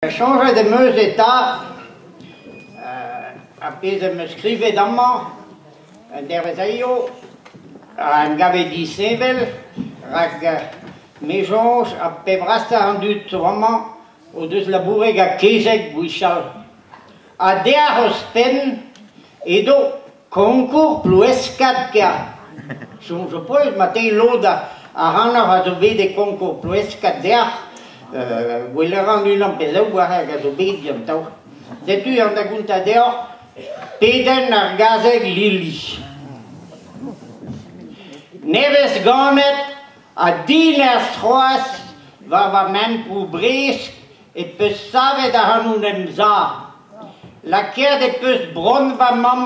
Change de meus états, apres me scrive damma, derzaio, an gavet disevel, rak mejonj a pevrasta an dut vama, o deus laboureg a kezeg bouichal. A dear os pen, edo konkour ploueskat kea. Son je poez matei loda a ranar a zo bet konkour ploueskat dear, Gweleran unan pezau warag a zo bet diantaou. Zetu an da gunta deoc'h, peden ar gazeg lili. Nevez ganet a din er stroas va men pou bresk et peus savet a hanoun en za. Laker de peus bron va mam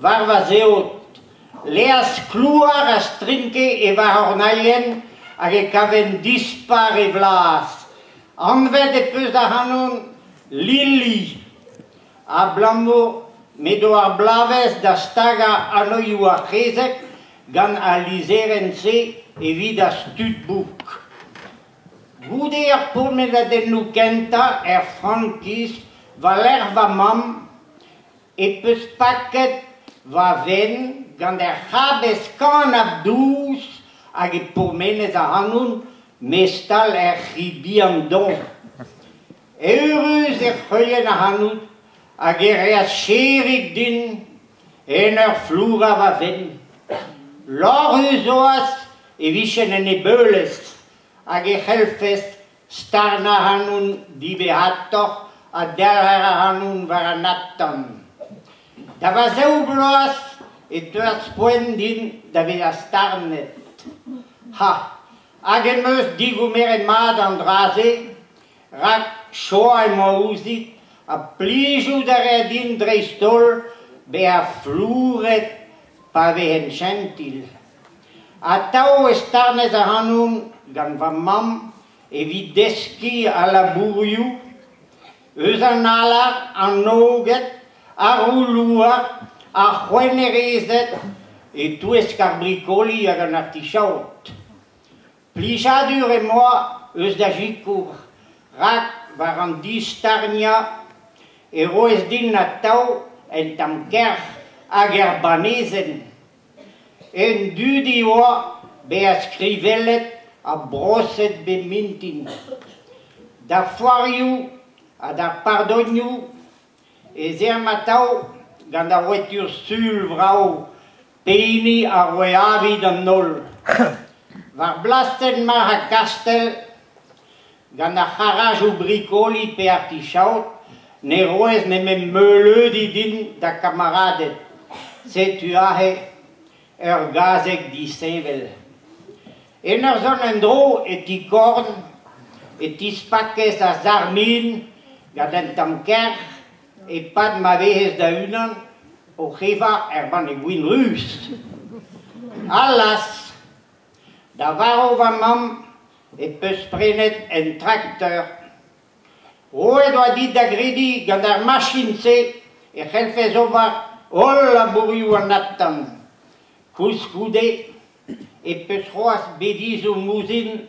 var va zeot. Leas klouar a strinke e va ornaien hag e kaven dispar e vlas. Anvet e peus a hanoun lili. A blammo medo ar blavez da staga anoiou a c'hezek gant a lizeren se evit a stutbouk. Goude ar pourmet a dennou kenta frankis va l'er va mam e peus paket va ven gant c'habez kan abdous hag e pourmenez a hanoun mestal c'hibi an don. Eurus c'heuien a hanout hag reas cherig din en ur floura va ven. Lorus oas e vichen en e beulez hag e c'helfez starna hanoun dibehatoc'h a derrer a hanoun war an attan. Da va zeu bloaz e teuaz poent din da vez a starnet. Ha, hag en meus digoumer mat an draze, rak choa e maouzit, a plijou da re din dreistol be a flouret pa vehen chantil. A tao e starnez a hanoun gant va mam evit deski a labourioù, eus an alar, an noget, a roulouar, a c'hwennerezet e touesk ar brikoli hag an artichaut. Plijadur e moa eus da jikour, rak war an distarnia e roez din na tao en tam kerch hag er banezen. En dudi oa be a skrivelet a broset be mintin. Da foarioù a da pardonioù e zer ma tao gant a voitur sul vrao peini a roe avid an nol. Var blasten mar a kastel gant a c'harajou brikoli pe artichaut ne roez nemen meuleudi din da kamaradet. Setu ahe ur gazeg disevel. En ur zon en dro et i korn et i spakez a zarmin gant en tam kerch e pad ma vehez da unan o c'heva ban e gwin rus. Alas, da varo va mam e peus prenet en trakteur. Roe doa dit da gredi gant ar machin se e c'helfez ober ol labourioù an attan. Kouskoude e peus c'hoaz bedizou mouzin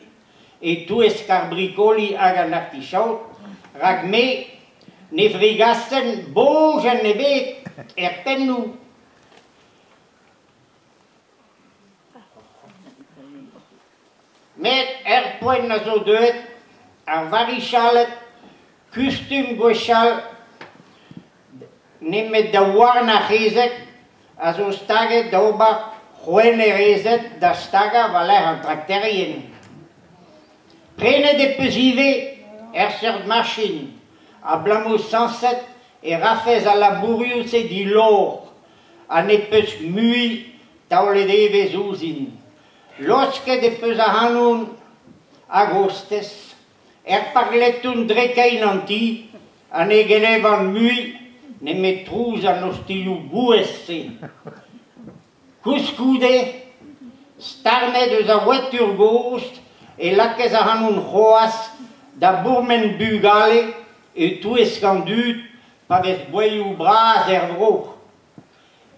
e touesk ar brikoli hag an artichaut, rak me ne vrigasten bojen e bet pennou. Met poent na zo deuet ar varichalet kustum gwechal nemet da war na c'hezek a zo staget da ober c'hwennerezet da staga va l'er an trakterien. Prenet e peus ive seurt machin a blamo sanset e rafez a labourioù se di lor an e peus mui taolet evez ouzin. Losket e peus a hanoun a gostez, parletoun drekain an ti, an e genev an mui, nemet trouz an ostilioù gouez se. Kouskoude, starnet eus a voitur gost, e lakez a hanoun c'hoaz da bourmen bugale e touesk an dud pa vez boeioù braz vro.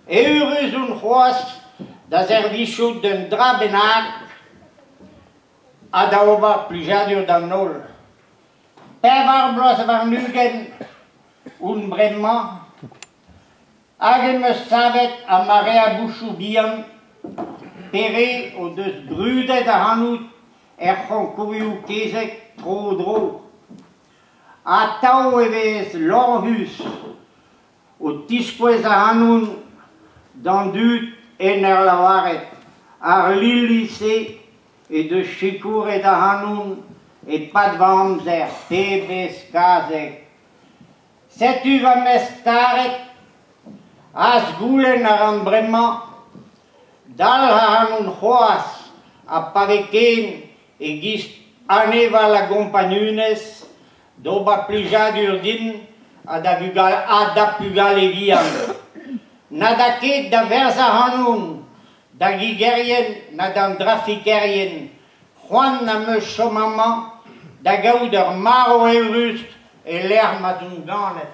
E eurus un c'hoaz da zervichout d'un dra bennak a da ober plijadur d'an nol. Pevarblos var nugen unbremma. Hagen me savet a Maria Bouchoubian, pere o deus brudet a hanout c'honkourioù kezek tro-dro. A tao evez Lorhus o tiskouez a hanoun dan dut en lavaret. Ar lilise e de chikouret a hanoun et pat vamzer, pebez kazek. Setu va mestaret as goulen ar an bremañ, dal ha hanoun c'hoaz a paveken e gist aneval a gompanunez, d'ober plijadur din a da pugal e vian. Na da ket da verz a hanoun, da gigerien na d'an drafikerien, c'hoant na meus chomamañ, da gaout ur maro eurust e l'er ma d'on ganet.